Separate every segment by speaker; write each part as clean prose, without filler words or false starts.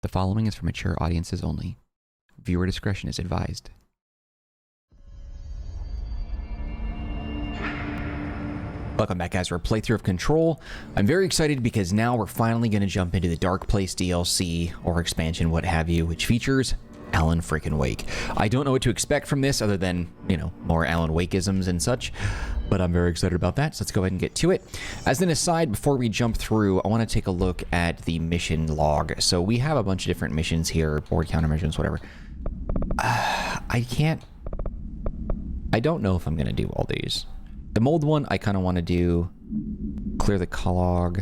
Speaker 1: The following is for mature audiences only. Viewer discretion is advised. Welcome back, guys, for a playthrough of Control. I'm very excited because now we're finally going to jump into the Dark Place DLC, or expansion, what have you, which features Alan frickin' Wake. I don't know what to expect from this other than, you know, more Alan Wake-isms and such, but I'm very excited about that, so let's go ahead and get to it. As an aside, before we jump through, I want to take a look at the mission log. So we have a bunch of different missions here, board counter missions, whatever. I don't know if I'm going to do all these. The mold one, I kind of want to do clear the log,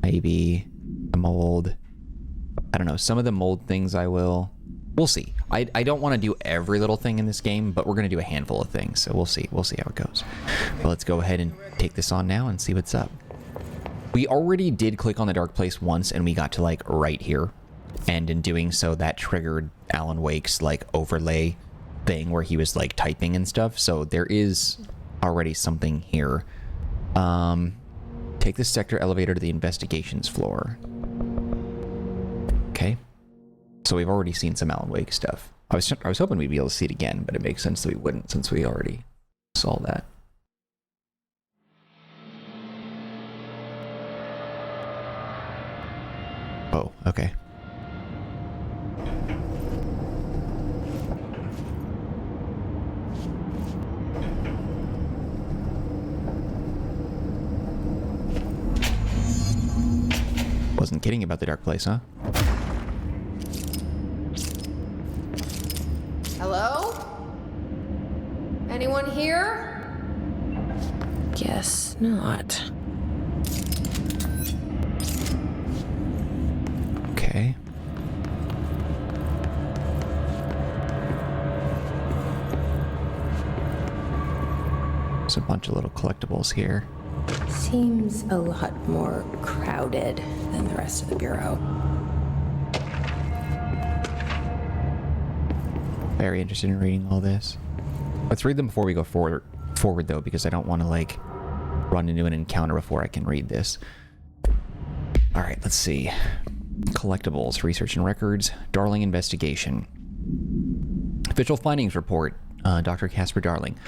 Speaker 1: maybe the mold. I don't know. Some of the mold things I will. We'll see. I don't want to do every little thing in this game, but we're going to do a handful of things, so we'll see. We'll see how it goes. But let's go ahead and take this on now and see what's up. We already did click on the Dark Place once, and we got to, like, right here. And in doing so, that triggered Alan Wake's, like, overlay thing where he was, like, typing and stuff. So there is already something here. Take the sector elevator to the investigations floor. Okay. So we've already seen some Alan Wake stuff. I was hoping we'd be able to see it again, but it makes sense that we wouldn't since we already saw that. Oh, okay. Wasn't kidding about the Dark Place, huh?
Speaker 2: Hello? Anyone here?
Speaker 3: Guess not.
Speaker 1: Okay. There's a bunch of little collectibles here.
Speaker 3: Seems a lot more crowded than the rest of the bureau.
Speaker 1: Very interested in reading all this. Let's read them before we go forward though, because I don't want to, like, run into an encounter before I can read this. All right, let's see. Collectibles, research and records, Darling investigation. Official findings report. Dr. Casper Darling.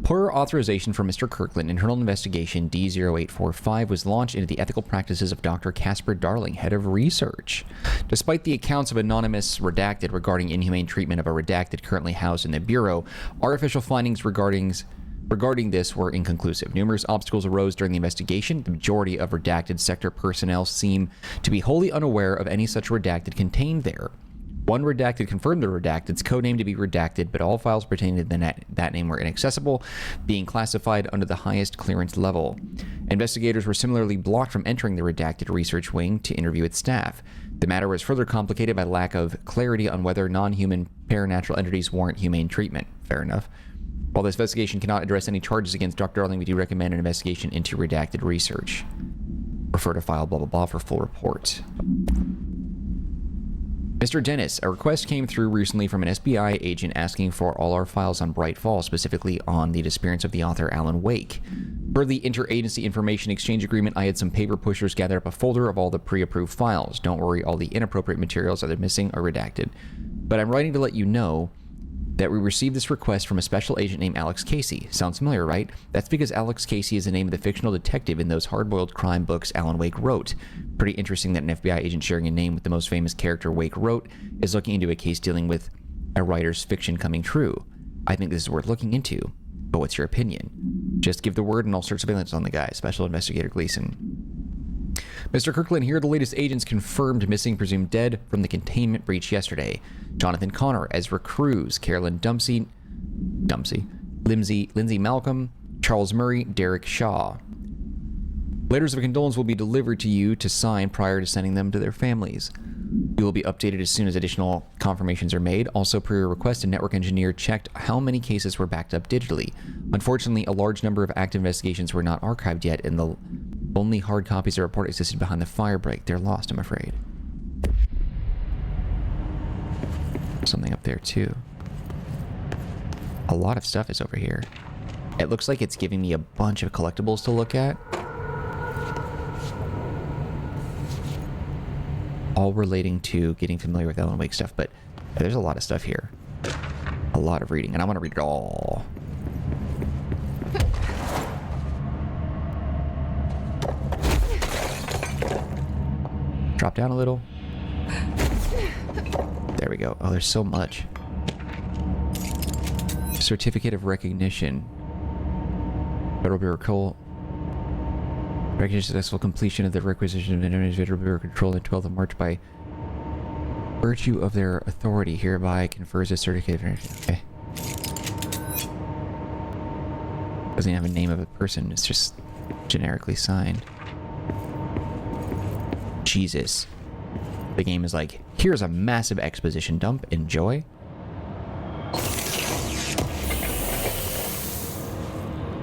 Speaker 1: Per authorization for Mr. Kirkland, internal investigation D0845 was launched into the ethical practices of Dr. Casper Darling, head of research. Despite the accounts of anonymous redacted regarding inhumane treatment of a redacted currently housed in the Bureau, our official findings regarding this were inconclusive. Numerous obstacles arose during the investigation. The majority of redacted sector personnel seem to be wholly unaware of any such redacted contained there. One redacted confirmed the redacted's codename to be redacted, but all files pertaining to that name were inaccessible, being classified under the highest clearance level. Investigators were similarly blocked from entering the redacted research wing to interview its staff. The matter was further complicated by lack of clarity on whether non-human paranatural entities warrant humane treatment. Fair enough. While this investigation cannot address any charges against Dr. Darling, we do recommend an investigation into redacted research. Refer to file blah blah blah for full report. Mr. Dennis, a request came through recently from an SBI agent asking for all our files on Bright Falls, specifically on the disappearance of the author Alan Wake. Per the Interagency Information Exchange Agreement, I had some paper pushers gather up a folder of all the pre-approved files. Don't worry, all the inappropriate materials either missing or redacted. But I'm writing to let you know that we received this request from a special agent named Alex Casey. Sounds familiar, right? That's because Alex Casey is the name of the fictional detective in those hard-boiled crime books Alan Wake wrote. Pretty interesting that an FBI agent sharing a name with the most famous character Wake wrote is looking into a case dealing with a writer's fiction coming true. I think this is worth looking into. But what's your opinion? Just give the word and I'll start surveillance on the guy. Special Investigator Gleason. Mr. Kirkland, here the latest agents confirmed missing, presumed dead from the containment breach yesterday. Jonathan Connor, Ezra Cruz, Carolyn Lindsay Malcolm, Charles Murray, Derek Shaw. Letters of condolence will be delivered to you to sign prior to sending them to their families. You will be updated as soon as additional confirmations are made. Also, per your request, a network engineer checked how many cases were backed up digitally. Unfortunately, a large number of active investigations were not archived yet, and the only hard copies of the report existed behind the firebreak. They're lost, I'm afraid. Something up there, too. A lot of stuff is over here. It looks like it's giving me a bunch of collectibles to look at. all relating to getting familiar with Ellen Wake stuff, but there's a lot of stuff here. A lot of reading, and I want to read it all. Drop down a little. There we go. Oh, there's so much. Certificate of Recognition. Federal Bureau of Control. Recognition successful completion of the requisition of an Federal Bureau of Control on the 12th of March by virtue of their authority hereby confers a certificate of recognition. Okay. Doesn't even have a name of a person. It's just generically signed. Jesus. The game is like, here's a massive exposition dump. Enjoy.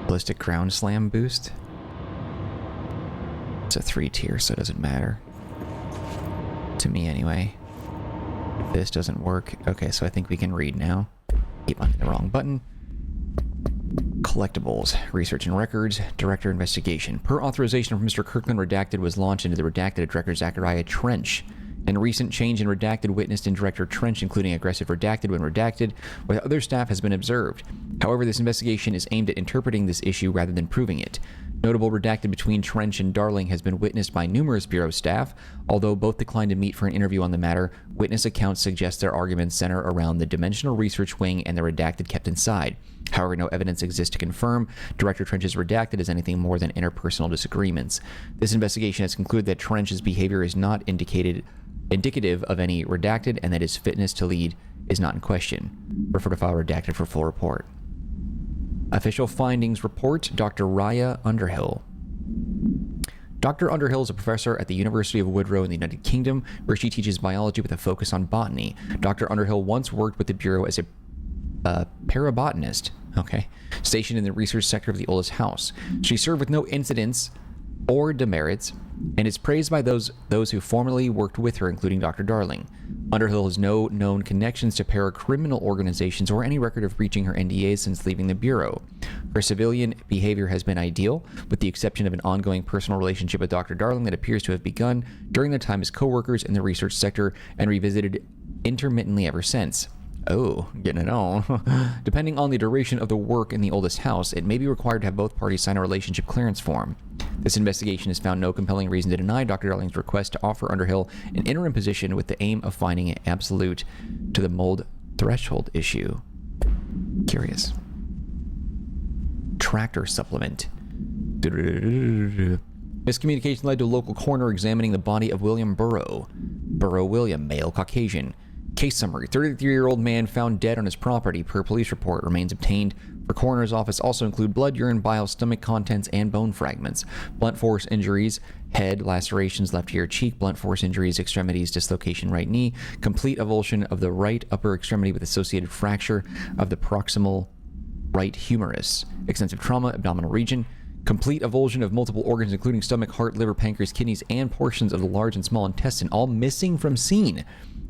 Speaker 1: Ballistic ground slam boost. It's a 3-tier, so it doesn't matter. To me, anyway. This doesn't work. Okay, so I think we can read now. Keep on the wrong button. Collectibles. Research and records. Director investigation. Per authorization from Mr. Kirkland, Redacted was launched into the Redacted Director Zachariah Trench. And recent change in Redacted witnessed in Director Trench, including aggressive Redacted when Redacted, with other staff has been observed. However, this investigation is aimed at interpreting this issue rather than proving it. Notable Redacted between Trench and Darling has been witnessed by numerous Bureau staff. Although both declined to meet for an interview on the matter, witness accounts suggest their arguments center around the Dimensional Research Wing and the Redacted kept inside. However, no evidence exists to confirm Director Trench's Redacted as anything more than interpersonal disagreements. This investigation has concluded that Trench's behavior is not indicative of any Redacted and that his fitness to lead is not in question. Refer to file Redacted for full report. Official findings report. Dr. Raya Underhill. Dr. Underhill is a professor at the University of Woodrow in the United Kingdom, where she teaches biology with a focus on botany. Dr. Underhill once worked with the Bureau as a parabotanist, stationed in the research sector of the oldest house. She served with no incidents or demerits, and is praised by those who formerly worked with her, including Dr. Darling. Underhill has no known connections to paracriminal organizations or any record of breaching her NDAs since leaving the Bureau. Her civilian behavior has been ideal, with the exception of an ongoing personal relationship with Dr. Darling that appears to have begun during their time as co-workers in the research sector and revisited intermittently ever since. Oh, getting it on. Depending on the duration of the work in the oldest house, it may be required to have both parties sign a relationship clearance form. This investigation has found no compelling reason to deny Dr. Darling's request to offer Underhill an interim position with the aim of finding it absolute to the mold threshold issue. Curious. Tractor supplement. Miscommunication led to a local coroner examining the body of William Burrow. Burrow William, male, Caucasian. Case summary. 33-year-old man found dead on his property per police report. Remains obtained for coroner's office also include blood, urine, bile, stomach contents, and bone fragments. Blunt force injuries, head, lacerations, left ear, cheek, blunt force injuries, extremities, dislocation, right knee, complete avulsion of the right upper extremity with associated fracture of the proximal right humerus, extensive trauma, abdominal region, complete avulsion of multiple organs including stomach, heart, liver, pancreas, kidneys, and portions of the large and small intestine, all missing from scene.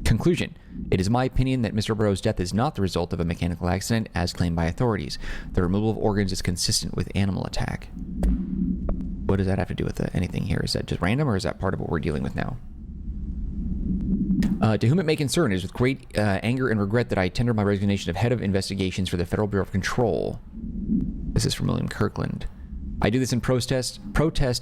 Speaker 1: Conclusion. It is my opinion that Mr. Burrow's death is not the result of a mechanical accident as claimed by authorities. The removal of organs is consistent with animal attack. What does that have to do with anything here? Is that just random, or is that part of what we're dealing with now? To whom it may concern, it is with great anger and regret that I tender my resignation of head of investigations for the Federal Bureau of Control. This is from William Kirkland. I do this in protest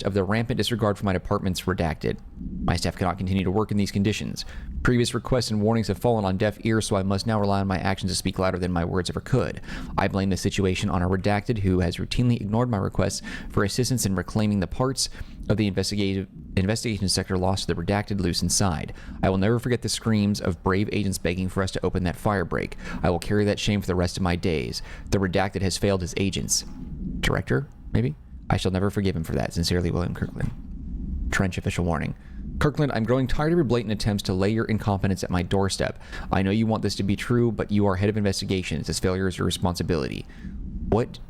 Speaker 1: of the rampant disregard for my department's Redacted. My staff cannot continue to work in these conditions. Previous requests and warnings have fallen on deaf ears, so I must now rely on my actions to speak louder than my words ever could. I blame the situation on our Redacted, who has routinely ignored my requests for assistance in reclaiming the parts of the investigation sector lost to the Redacted loose inside. I will never forget the screams of brave agents begging for us to open that fire break. I will carry that shame for the rest of my days. The Redacted has failed his agents. Director, maybe? I shall never forgive him for that. Sincerely, William Kirkland. Trench official warning. Kirkland, I'm growing tired of your blatant attempts to lay your incompetence at my doorstep. I know you want this to be true, but you are head of investigations. This failure is your responsibility. What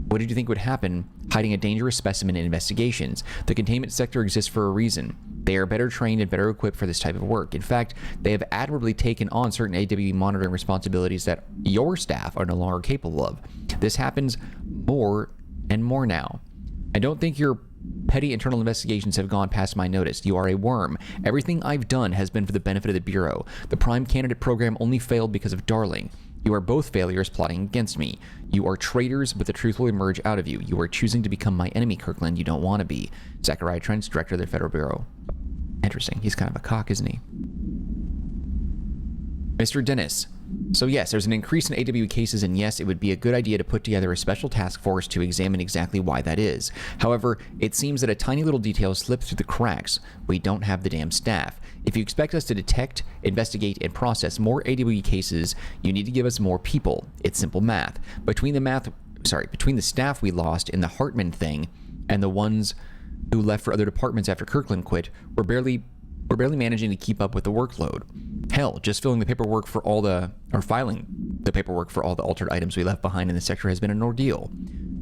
Speaker 1: did you think would happen hiding a dangerous specimen in investigations? The containment sector exists for a reason. They are better trained and better equipped for this type of work. In fact, they have admirably taken on certain AWE monitoring responsibilities that your staff are no longer capable of. This happens more and more now. I don't think your Petty internal investigations have gone past my notice. You are a worm. Everything I've done has been for the benefit of the Bureau. The Prime Candidate program only failed because of Darling. You are both failures plotting against me. You are traitors, but the truth will emerge out of you. You are choosing to become my enemy, Kirkland. You don't want to be. Zachariah Trent, Director of the Federal Bureau. Interesting. He's kind of a cock, isn't he? Mr. Dennis. So yes, there's an increase in AW cases, and yes, it would be a good idea to put together a special task force to examine exactly why that is. However, it seems that a tiny little detail slipped through the cracks. We don't have the damn staff. If you expect us to detect, investigate, and process more AW cases, you need to give us more people. It's simple math. Between the staff we lost in the Hartman thing and the ones who left for other departments after Kirkland quit, we're barely managing to keep up with the workload. Hell, just filing the paperwork for all the altered items we left behind in the sector has been an ordeal.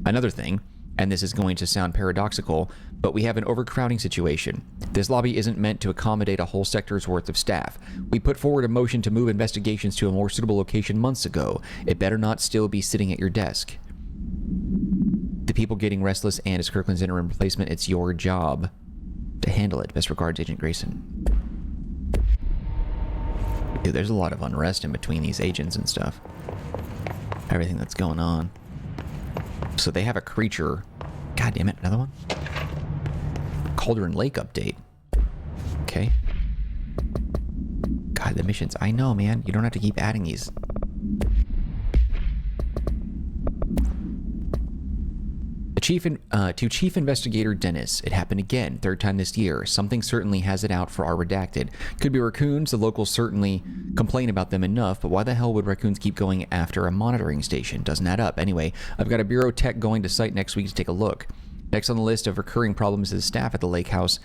Speaker 1: Another thing, and this is going to sound paradoxical, but we have an overcrowding situation. This lobby isn't meant to accommodate a whole sector's worth of staff. We put forward a motion to move investigations to a more suitable location months ago. It better not still be sitting at your desk. The people getting restless, and as Kirkland's interim replacement, it's your job to handle it. Best regards, Agent Grayson. Dude, there's a lot of unrest in between these agents and stuff. Everything that's going on. So they have a creature. God damn it, another one? Cauldron Lake update. Okay. God, the missions. I know, man. You don't have to keep adding these. To Chief Investigator Dennis, it happened again, third time this year. Something certainly has it out for our redacted. Could be raccoons, the locals certainly complain about them enough, but why the hell would raccoons keep going after a monitoring station? Doesn't add up. Anyway, I've got a Bureau tech going to site next week to take a look. Next on the list of recurring problems is staff at the Lake House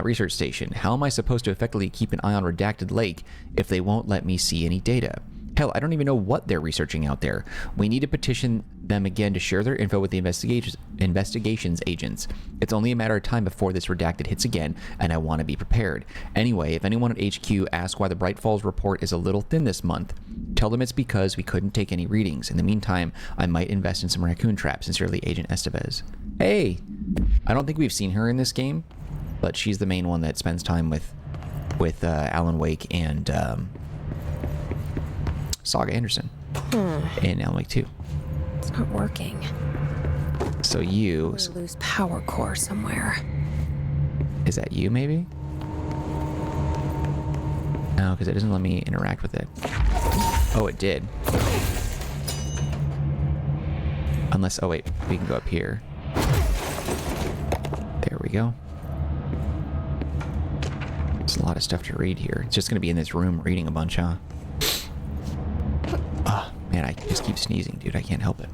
Speaker 1: research station. How am I supposed to effectively keep an eye on Redacted Lake if they won't let me see any data? Hell, I don't even know what they're researching out there. We need to petition them again to share their info with the investigations agents. It's only a matter of time before this redacted hits again, and I want to be prepared. Anyway, if anyone at HQ asks why the Bright Falls report is a little thin this month, tell them it's because we couldn't take any readings. In the meantime, I might invest in some raccoon traps. Sincerely, Agent Estevez. Hey! I don't think we've seen her in this game, but she's the main one that spends time with Alan Wake and Saga Anderson in Alan Wake 2.
Speaker 3: It's not working.
Speaker 1: So you...
Speaker 3: lose power core somewhere.
Speaker 1: Is that you, maybe? No, because it doesn't let me interact with it. Oh, it did. Unless... Oh, wait. We can go up here. There we go. There's a lot of stuff to read here. It's just going to be in this room reading a bunch, huh? Oh, man, I just keep sneezing, dude. I can't help it.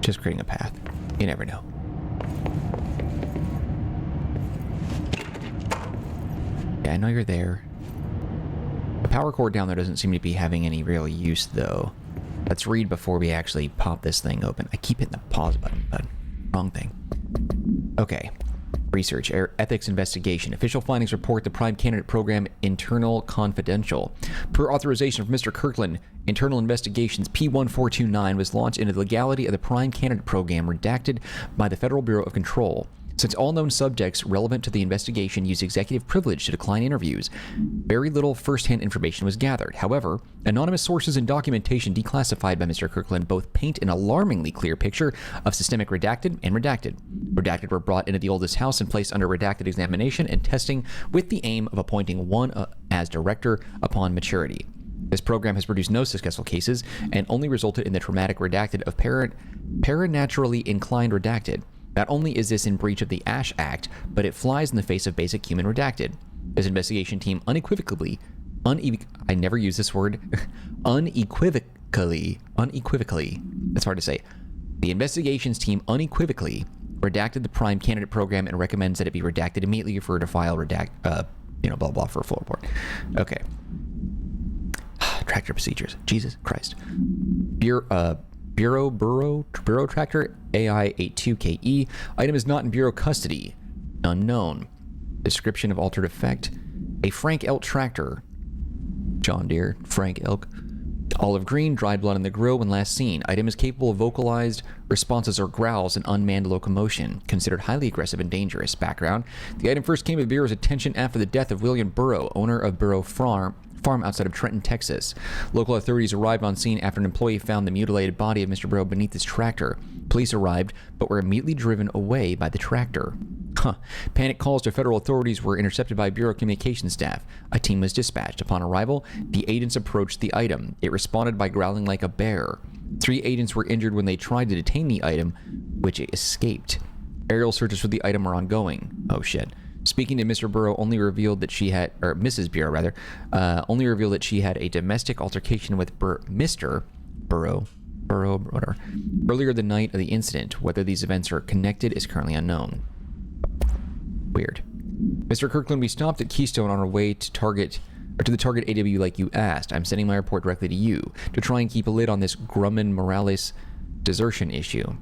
Speaker 1: Just creating a path. You never know. Yeah, I know you're there. The power cord down there doesn't seem to be having any real use, though. Let's read before we actually pop this thing open. I keep hitting the pause button, but wrong thing. Okay. Research, ethics investigation. Official findings report the Prime Candidate Program internal confidential. Per authorization of Mr. Kirkland, internal investigations P1429 was launched into the legality of the Prime Candidate Program redacted by the Federal Bureau of Control. Since all known subjects relevant to the investigation used executive privilege to decline interviews, very little first-hand information was gathered. However, anonymous sources and documentation declassified by Mr. Kirkland both paint an alarmingly clear picture of systemic redacted and redacted. Redacted were brought into the oldest house and placed under redacted examination and testing with the aim of appointing one as director upon maturity. This program has produced no successful cases and only resulted in the traumatic redacted of paranaturally inclined redacted. Not only is this in breach of the Ash Act, but it flies in the face of basic human redacted. This investigation team unequivocally, I never use this word, unequivocally, that's hard to say. The investigations team unequivocally redacted the Prime Candidate Program and recommends that it be redacted immediately for her to file blah blah for a full report. Okay. Tractor procedures. Jesus Christ. Bureau Tractor AI82KE. Item is not in Bureau custody. Unknown. Description of altered effect. A Frank Elk tractor. John Deere, Frank Elk. Olive green, dried blood on the grill when last seen. Item is capable of vocalized responses or growls and unmanned locomotion. Considered highly aggressive and dangerous. Background. The item first came to the Bureau's attention after the death of William Burrow, owner of Burrow Farm outside of Trenton, Texas. Local authorities arrived on scene after an employee found the mutilated body of Mr. Burrow beneath his tractor. Police arrived, but were immediately driven away by the tractor. Panic calls to federal authorities were intercepted by Bureau communications staff. A team was dispatched. Upon arrival, the agents approached the item. It responded by growling like a bear. 3 agents were injured when they tried to detain the item, which escaped. Aerial searches for the item are ongoing. Oh shit. Speaking to Mr. Burrow only revealed that she had, or Mrs. Bureau rather, only revealed that she had a domestic altercation with Mr. Burrow, whatever, earlier the night of the incident. Whether these events are connected is currently unknown. Weird. Mr. Kirkland, we stopped at Keystone on our way to the target AW like you asked. I'm sending my report directly to you to try and keep a lid on this Grumman Morales desertion issue.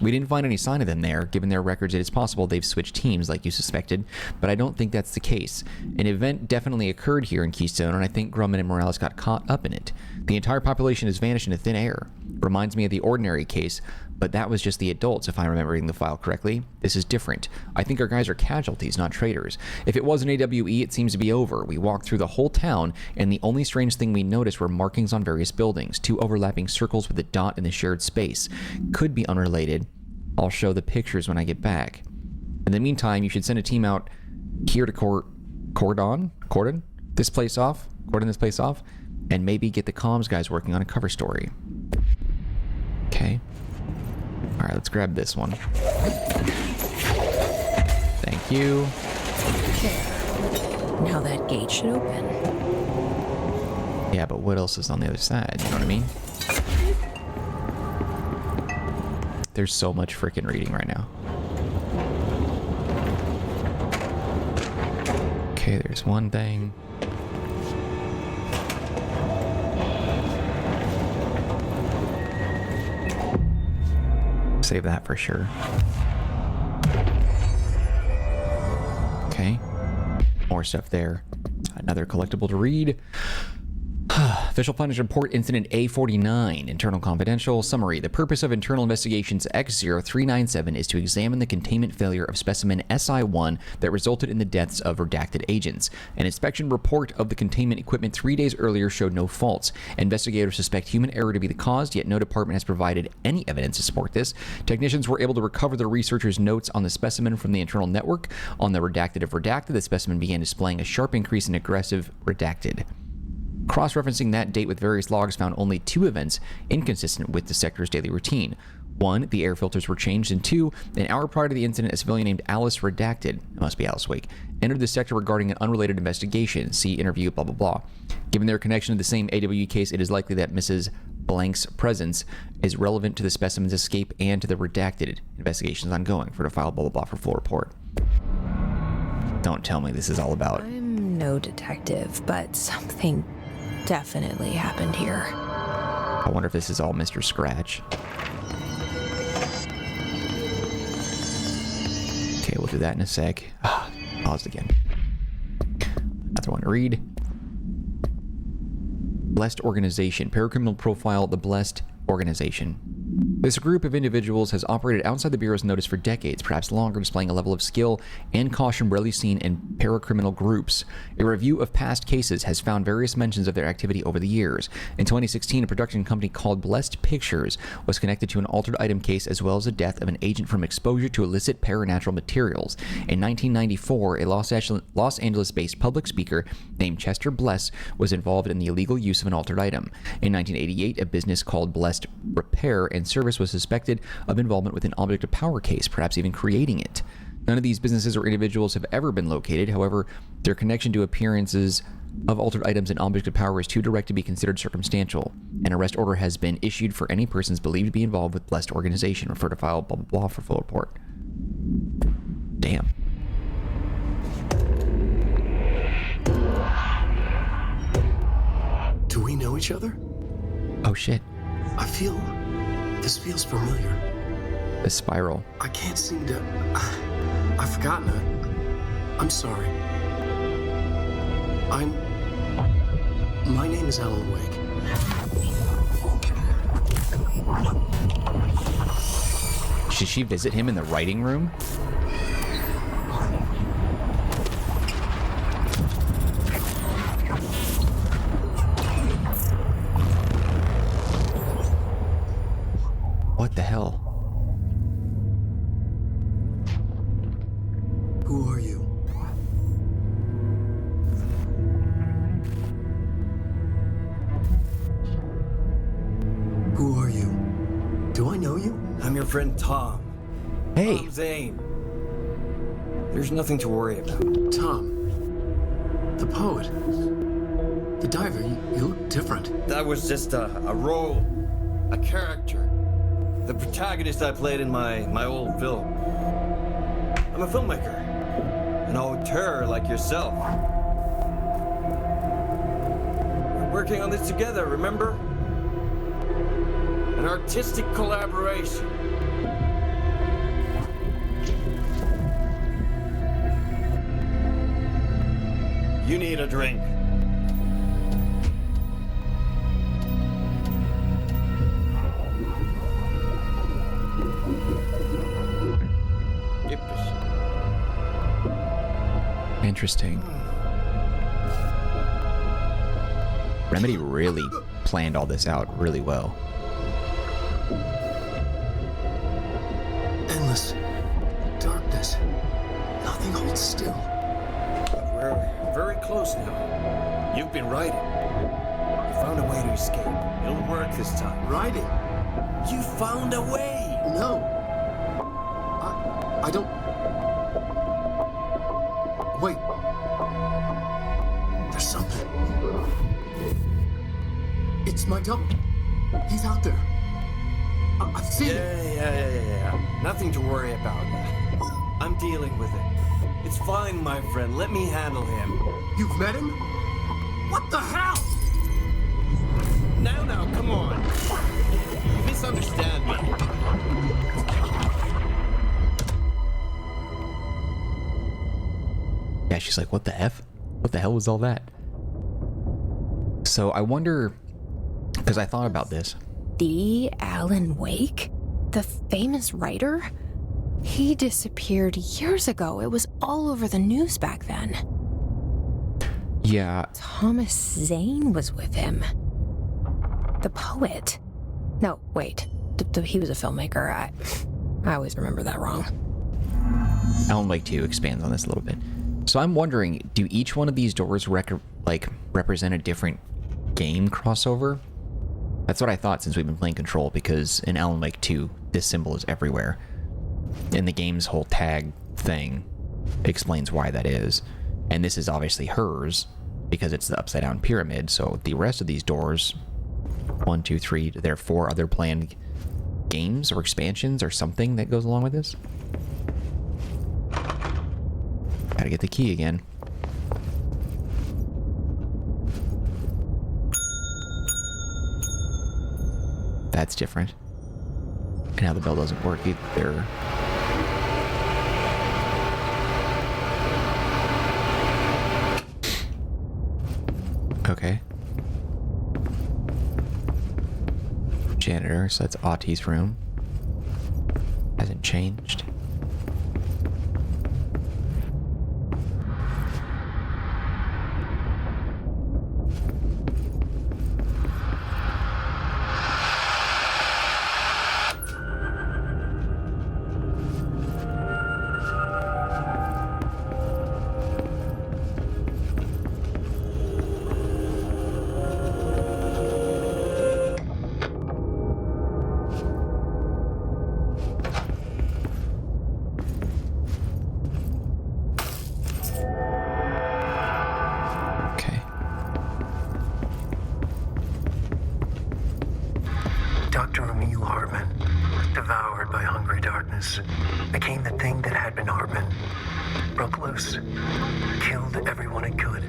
Speaker 1: We didn't find any sign of them there. Given their records, it is possible they've switched teams like you suspected, but I don't think that's the case. An event definitely occurred here in Keystone, and I think Grumman and Morales got caught up in it. The entire population has vanished into thin air. Reminds me of the Ordinary case, but that was just the adults, if I'm remembering the file correctly. This is different. I think our guys are casualties, not traitors. If it was an AWE, it seems to be over. We walked through the whole town, and the only strange thing we noticed were markings on various buildings, 2 overlapping circles with a dot in the shared space. Could be unrelated. I'll show the pictures when I get back. In the meantime, you should send a team out here to cordon this place off, and maybe get the comms guys working on a cover story. Okay. All right, let's grab this one. Thank you.
Speaker 3: There. Now that gate should open.
Speaker 1: Yeah, but what else is on the other side? You know what I mean? There's so much freaking reading right now. Okay, there's one thing. Save that for sure. Okay. More stuff there. Another collectible to read. Official findings report incident A49, internal confidential. Summary. The purpose of internal investigations X0397 is to examine the containment failure of specimen SI1 that resulted in the deaths of redacted agents. An inspection report of the containment equipment 3 days earlier showed no faults. Investigators suspect human error to be the cause, yet no department has provided any evidence to support this. Technicians were able to recover the researchers' notes on the specimen from the internal network. On the redacted of redacted, the specimen began displaying a sharp increase in aggressive redacted. Cross-referencing that date with various logs found only 2 events inconsistent with the sector's daily routine. 1, the air filters were changed, and 2, an hour prior to the incident, a civilian named Alice Redacted, it must be Alice Wake, entered the sector regarding an unrelated investigation. See interview, blah, blah, blah. Given their connection to the same AW case, it is likely that Mrs. Blank's presence is relevant to the specimen's escape and to the redacted. Investigations ongoing. For the file, blah, blah, blah, for full report. Don't tell me this is all about...
Speaker 3: I'm no detective, but something definitely happened here.
Speaker 1: I wonder if this is all Mr. Scratch. Okay, we'll do that in a sec. Paused again. Another one to read. Blessed Organization. Paracriminal profile, the Blessed Organization. This group of individuals has operated outside the Bureau's notice for decades, perhaps longer, displaying a level of skill and caution rarely seen in paracriminal groups. A review of past cases has found various mentions of their activity over the years. In 2016, a production company called Blessed Pictures was connected to an altered item case as well as the death of an agent from exposure to illicit paranatural materials. In 1994, a Los Angeles-based public speaker named Chester Bless was involved in the illegal use of an altered item. In 1988, a business called Blessed Repair and Service was suspected of involvement with an object of power case, perhaps even creating it. None of these businesses or individuals have ever been located. However, their connection to appearances of altered items and objects of power is too direct to be considered circumstantial. An arrest order has been issued for any persons believed to be involved with Blessed Organization. Refer to file blah blah blah for full report. Damn.
Speaker 2: Do we know each other?
Speaker 1: Oh shit.
Speaker 2: This feels familiar.
Speaker 1: The spiral.
Speaker 2: I can't seem to... I've forgotten it. I'm sorry. My name is Alan Wake.
Speaker 1: Should she visit him in the writing room? What the hell?
Speaker 2: Who are you? Who are you? Do I know you?
Speaker 4: I'm your friend Tom.
Speaker 1: Hey.
Speaker 4: Tom Zane. There's nothing to worry about.
Speaker 2: Tom. The poet. The diver. You look different.
Speaker 4: That was just a role, a character. The protagonist I played in my old film. I'm a filmmaker. An auteur like yourself. We're working on this together, remember? An artistic collaboration. You need a drink.
Speaker 1: Interesting. Remedy really planned all this out really well.
Speaker 2: Endless darkness. Nothing holds still.
Speaker 4: We're very close now. You've been writing. You found a way to escape. It'll work this time.
Speaker 2: Riding?
Speaker 4: You found a way!
Speaker 2: No. I don't... Wait. There's something. It's my double. He's out there. I've seen it.
Speaker 4: Yeah. Nothing to worry about. I'm dealing with it. It's fine, my friend. Let me handle him.
Speaker 2: You've met him? What the hell?
Speaker 4: Now, come on. You misunderstand me.
Speaker 1: Yeah, she's like, what the F? What the hell was all that? So I wonder, because I thought about this.
Speaker 3: The Alan Wake? The famous writer? He disappeared years ago. It was all over the news back then.
Speaker 1: Yeah.
Speaker 3: Thomas Zane was with him. The poet. No, wait. He was a filmmaker. I always remember that wrong.
Speaker 1: Alan Wake 2 expands on this a little bit. So I'm wondering, do each one of these doors represent a different game crossover? That's what I thought since we've been playing Control, because in Alan Wake 2, this symbol is everywhere. And the game's whole tag thing explains why that is. And this is obviously hers, because it's the upside down pyramid. So the rest of these doors, 1, 2, 3, there are 4 other planned games or expansions or something that goes along with this. Gotta get the key again. That's different. And now the bell doesn't work either. Okay. Janitor, so that's Autie's room. Hasn't changed.
Speaker 2: Became the thing that had been Hartman. Broke loose. Killed everyone it could.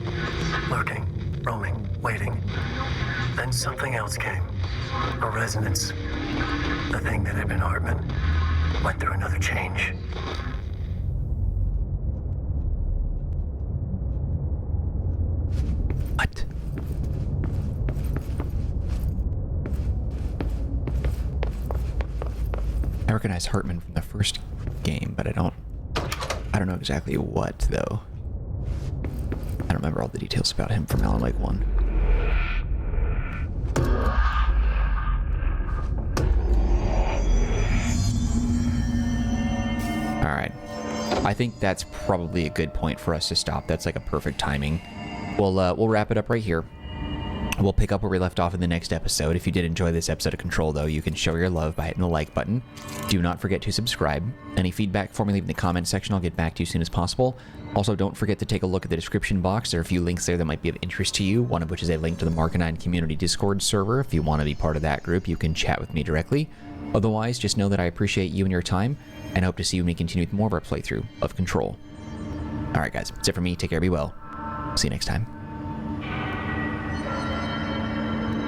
Speaker 2: Lurking, roaming, waiting. Then something else came. A resonance. The thing that had been Hartman went through another change.
Speaker 1: I recognize Hartman from the first game, but I don't know exactly what, though. I don't remember all the details about him from Alan Wake 1. Alright. I think that's probably a good point for us to stop. That's like a perfect timing. We'll wrap it up right here. We'll pick up where we left off in the next episode. If you did enjoy this episode of Control, though, you can show your love by hitting the like button. Do not forget to subscribe. Any feedback for me, leave in the comment section. I'll get back to you as soon as possible. Also, don't forget to take a look at the description box. There are a few links there that might be of interest to you, one of which is a link to the Marcanine community Discord server. If you want to be part of that group, you can chat with me directly. Otherwise, just know that I appreciate you and your time, and hope to see you when we continue with more of our playthrough of Control. Alright guys, that's it for me. Take care, be well. See you next time.